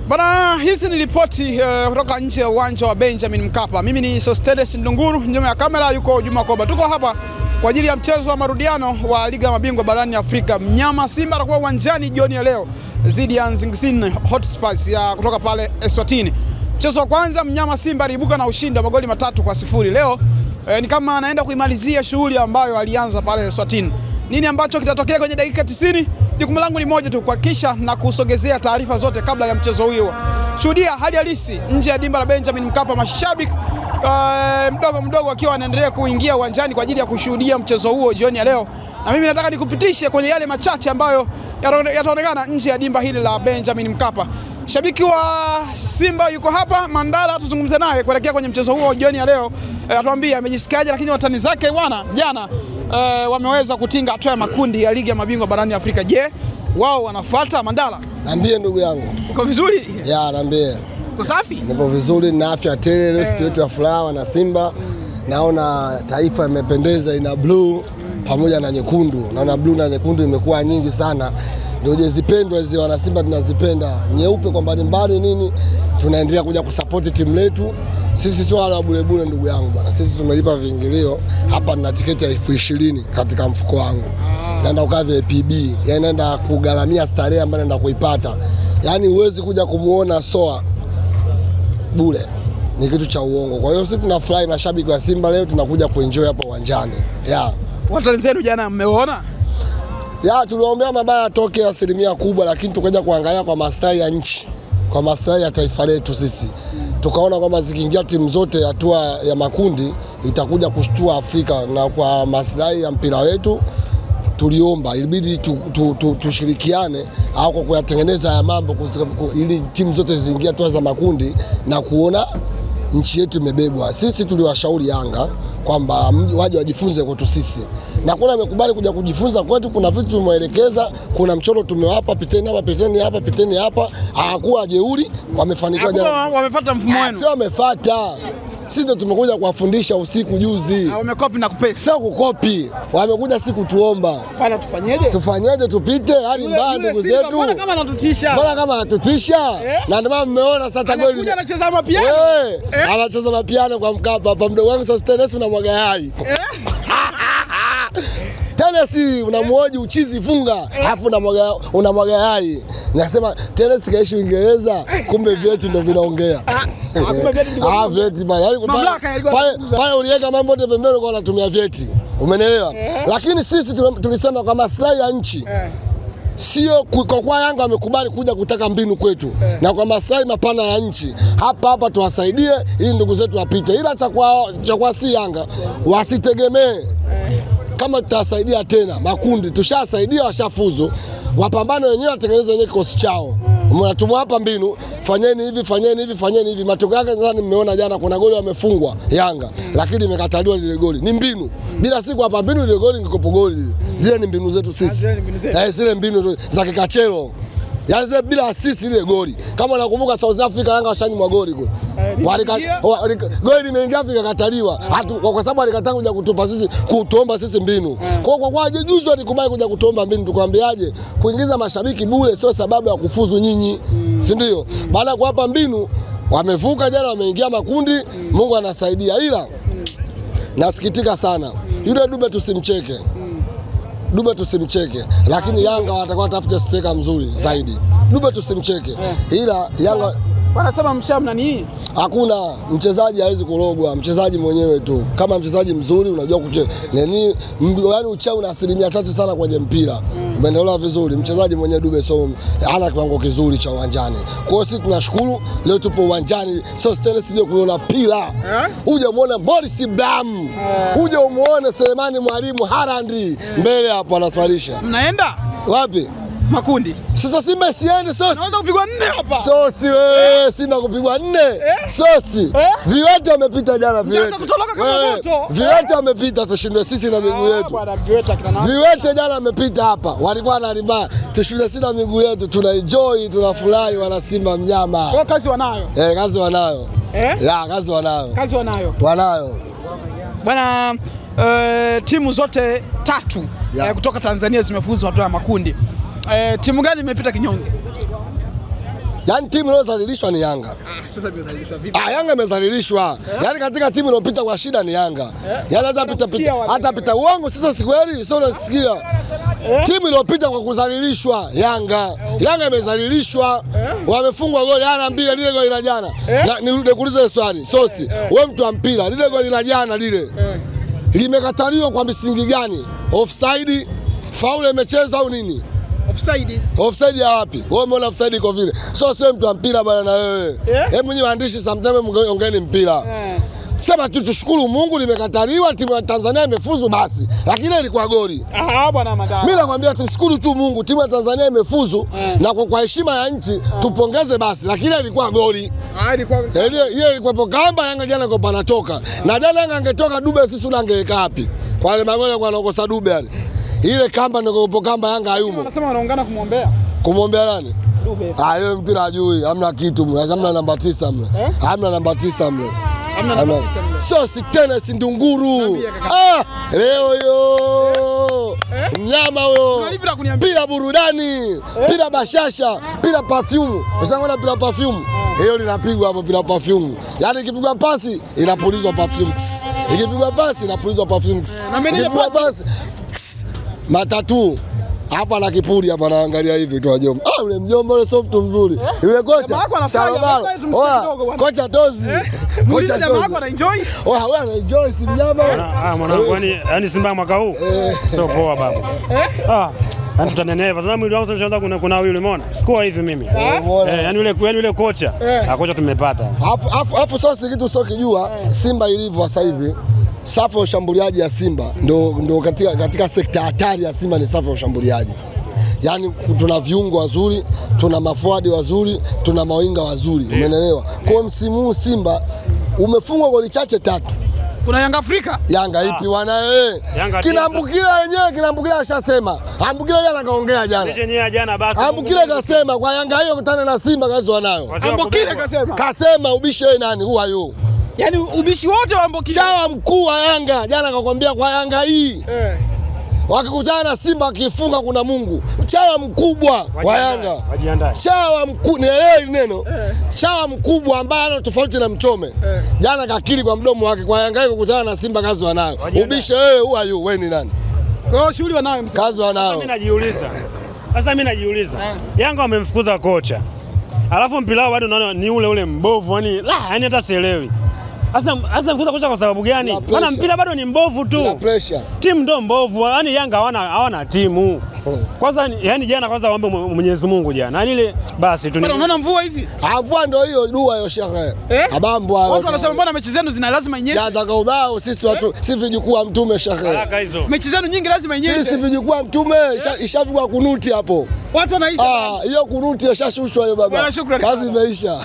Bana, hizi ni ripoti kutoka nje ya uwanja wa Benjamin Mkapa. Mimi ni Sostedes Ndunguru, nyuma ya kamera yuko Juma Koba. Tuko hapa kwa ajili ya mchezo wa marudiano wa Liga ya Mabingwa barani Afrika. Mnyama Simba atakuwa uwanjani jioni ya leo dhidi ya Nzingisini Hotspurs ya kutoka pale Eswatini. Mchezo wa kwanza Mnyama Simba aliibuka na ushindi wa magoli 3-0. Leo ni kama anaenda kuimalizia shughuli ambayo alianza pale Eswatini. Nini ambacho kitatokea kwenye dakika 90? Jukumu langu ni moja tu, kuhakikisha na kusogezea taarifa zote kabla ya mchezo huo. Shuhudia hali halisi nje ya dimba la Benjamin Mkapa, mashabiki mdogo wakiwa wanaendelea kuingia uwanjani kwa ajili ya kushuhudia mchezo huo jioni ya leo. Na mimi nataka nikupitishe kwenye yale machache ambayo yataonekana nje ya dimba hili la Benjamin Mkapa. Shabiki wa Simba yuko hapa, Mandala, tuzungumze naye kuelekea kwenye mchezo huo jioni ya leo. Atuambie amejisikiaje, lakini watani zake bwana jana wameweza kutinga hatua ya makundi ya Ligi ya Mabingwa barani Afrika. Je, wao wanafuata? Mandala, niambie ndugu yangu. Uko vizuri? Ya, niambie. Uko safi? Nipo vizuri na afya tele. Leo siku yetu ya furaha na Simba. Naona taifa imependeza, ina blue pamoja na nyekundu. Naona blue na nyekundu imekuwa nyingi sana. Ndio zipendwa hizo, wana Simba tunazipenda. Nyeupe kwa mbali nini, tunaendelea kuja kusupport timu letu. Sisi sio wale wa bure ndugu yangu bwana. Sisi tumelipa viingilio. Hapa na tiketi ya 20,000 katika mfuko wangu. Naenda ukave PB, yani naenda kugaramia starehe ambayo naenda kuipata. Yani huwezi kuja kumuona Soa bure. Ni kitu cha uongo. Kwa hiyo sisi tunafurahi, mashabiki wa Simba leo tunakuja kuenjoy hapa uwanjani. Watani zenu jana mmeona? Tuliombea mabaya atoke 100% kubwa, lakini tukaja kuangalia kwa maslahi ya nchi, kwa maslahi ya taifa letu sisi. Tukaona kwamba zikiingia timu zote hatua ya makundi itakuja kushtua Afrika, na kwa maslahi ya mpira wetu tuliomba ilibidi tushirikiane au kwa kuyatengeneza ya mambo ili timu zote ziingie hatua za makundi na kuona nchi yetu imebebwa. Sisi tuliwashauri Yanga kwamba waje wajifunze kwetu sisi. Na kuna amekubali kuja kujifunza kwetu. Kuna vitu tumeelekeza, kuna mchoro tumewapa, piteni hapa. Hakuwa jeuri, wamefanikiwa jana. Wamefuata mfumo wenu. Sio wamefuata. Sisi ndio tumekuja kuwafundisha usiku juzi. Wamekopi na kupesa. Sio kukopi. Wamekuja siku tuomba. Bana tufanyeje? Tufanyeje tupite hali mbaya ndugu zetu. Mbona kama anatutisha? Na ndio maana mmeona sasa goli. Anakuja anacheza mapiano. Anacheza mapiano kwa Mkapa. Hapa mdogo wangu Sostenes unamwaga hai. Tennessee unamuoji uchizi funga, alafu unamwaga hai. Nasema Tennessee kaishi Uingereza, kumbe vyeti ndio vinaongea. Vyeti bali. Pale uliweka mambo yote pembeni kwa unatumia vyeti. Umeelewa? Lakini sisi tulisema kwa maslahi ya nchi. Sio kwa Yanga wamekubali kuja kutaka mbinu kwetu. Na kwa maslahi mapana ya nchi. Hapa tuwasaidie ili ndugu zetu wapite. Ila cha kwa si Yanga wasitegemee. Kama tutasaidia tena makundi, tushasaidia washafuzu, wapambane wenyewe, watengeneze wenyewe kikosi chao. Mnatumwa hapa mbinu, fanyeni hivi. Matokeo yake sasa nimeona jana kuna goli wamefungwa Yanga, lakini imekataliwa lile goli. Ni mbinu. Bila siku hapa mbinu ile goli ingekuwa goli. Zile ni mbinu zetu sisi. Zile mbinu za kikachero. Yaani bila assist ile goli. Kama nakumbuka South Africa Yanga washanyimwa goli goli. Goli limeingia Afrika kataliwa. Kwa sababu alikataa kuja kutupa sisi, kutuomba sisi mbinu. Kwa juzi alikubali kuja kutuomba mbinu, tukwambiaje? Kuingiza mashabiki bure sio sababu ya kufuzu nyinyi. Si ndio? Baada ya kuwapa mbinu wamevuka jana, wameingia makundi, Mungu anasaidia. Ila nasikitika sana. Yule Dube tusimcheke, lakini Yanga watakuwa tafuta steka mzuri zaidi. Dube tusimcheke. Ila Yanga wanasema mshamna ni hakuna mchezaji hawezi kurogwa, mchezaji mwenyewe tu. Kama mchezaji mzuri unajua kucheza. Yani uchawi una 3% sana kwenye mpira. Umeelewa vizuri. Mchezaji mwenyewe Dube hana kiwango kizuri cha uwanjani. Kwa hiyo sisi tunashukuru leo tupo uwanjani. Sostenes sije kuona pila. Uje muone Morris Blam. Uje umuone Selemani Mwalimu Harandi mbele hapo anaswalisha. Mnaenda wapi? Makundi. Sasa Simba siende sosi. Naweza kupigwa 4 hapa. Sosi wewe, Simba kupigwa 4. Sosi. Viwete wamepita jana viwete. Viwete wamepita, tushindwe sisi na miguu yetu. Viwete jana wamepita hapa. Walikuwa wanariba. Tushindwe sisi na miguu yetu, tunaenjoy, tunafurahi wana Simba mnyama. Kwa kazi wanayo. Kazi wanayo. Kazi wanayo. Kazi wanayo. Wanayo. Bwana, timu zote 3 kutoka Tanzania zimefuzu hatua ya makundi. Timu gani imepita kinyonge? Yaani timu iliyozalilishwa ni Yanga. Sasa imezalilishwa vipi? Yanga imezalilishwa. Yaani katika timu iliyopita kwa shida ni Yanga. Yaani hata pita uongo sasa si kweli, sio unasikia. Timu iliyopita kwa kuzalilishwa Yanga. Yanga imezalilishwa. Wamefungwa goli ana mbili lile goli la jana. Nirudi kuuliza swali. Sosi, wewe mtu wa mpira, lile goli la jana lile. Limekataliwa kwa misingi gani? Offside, faul imechezwa au nini? Offside. Offside ya wapi? Wewe umeona offside iko vile. Sio mtu wa mpira bwana na wewe. Hebu nyinyi waandishi sometimes ongeeni mpira. Sema tu tushukuru Mungu limekataliwa, timu ya Tanzania imefuzu basi. Lakini ilikuwa goli. Bwana Madara. Mimi nakwambia tushukuru tu Mungu, timu ya Tanzania imefuzu na kwa heshima ya nchi tupongeze basi. Lakini ilikuwa goli. Ile ilikuwa kamba Yanga jana kwa panatoka. Na jana Yanga angetoka Dube sisi angeweka wapi? Kwa wale magoli kwa anakosa Dube yani. Ile kamba ndio kwa kamba Yanga hayumo. Wanasema wanaungana kumwombea. Kumwombea nani? Dube. Hiyo mpira hajui, hamna kitu mle. Hamna namba 9 mle. Hamna namba 9 mle. Hamna namba 9 mle. Sio si tena si Ndunguru. Leo yo. Mnyama huyo. Pira burudani, pira bashasha, pira perfume. Ushaona pira perfume? Hiyo linapigwa hapo pira perfume. Yaani ikipigwa pasi inapulizwa perfume. Ikipigwa pasi inapulizwa perfume. Ikipigwa pasi matatu. Hapa na kipuri hapa naangalia hivi tu wajomba. Yule mjomba yule sio mtu mzuri. Yule kocha Shalobalo. Kocha Tozi. Kocha jamaa wako ana enjoy? Wewe ana enjoy si mnyama. Mwanangu yani Simba mwaka huu sio poa baba. Yani tutaneneva. Sasa mwili wangu sasa kuna yule umeona? Sikuwa hivi mimi. Yani yule kocha. Kocha tumepata. Afu sasa kitu sio kijua Simba ilivyo sasa hivi. Safu ya ushambuliaji ya Simba ndio katika sekta hatari ya Simba ni safu ya ushambuliaji. Yaani tuna viungo wazuri, tuna mafuadi wazuri, tuna mawinga wazuri, umeelewa? Kwa msimu huu Simba umefungwa goli chache 3. Kuna Yanga Afrika? Yanga ipi wana Kinambukila yenyewe Kinambukila ashasema. Ambukila jana kaongea jana. Yenyewe jana basi. Ambukila kasema kwa Yanga hiyo kutana na Simba kazi wanayo. Ambukila kasema. Kasema ubishe nani huwa yo. Yaani ubishi wote wa Ambukila. Chawa mkuu wa Yanga jana akakwambia kwa Yanga hii. Wakikutana na Simba akifunga kuna Mungu. Chawa mkubwa wa Yanga. Chawa mkuu nielewe neno. Chawa mkubwa ambaye ana tofauti na Mchome. Jana kakiri kwa mdomo wake kwa Yanga hiyo kukutana na Simba kazi wanayo. Ubishe wewe huwa you wewe ni nani? Kwa hiyo shughuli wanayo msema. Kazi wanayo. Sasa mimi najiuliza. Yanga wamemfukuza kocha. Alafu mpira wao bado naona ni ule mbovu yani hata sielewi. Sasa mkuza kocha kwa sababu gani? Maana mpira bado ni mbovu tu. Timu ndo mbovu. Yaani Yanga hawana timu. Kwanza yani jana kwanza waombe Mwenyezi Mungu jana. Yaani ile basi tu. Unaona mvua hizi? Mvua ndio hiyo dua hiyo shehe. Abambwa. Watu wanasema mbona mechi zenu zina lazima inyeshe? Jaza kaudhao sisi watu si vijukuu wa mtume shehe. Haraka hizo. Mechi zenu nyingi lazima inyeshe. Sisi vijukuu wa mtume ishapigwa kunuti hapo. Watu wanaisha. Hiyo kunuti ishashushwa hiyo baba. Kazi imeisha.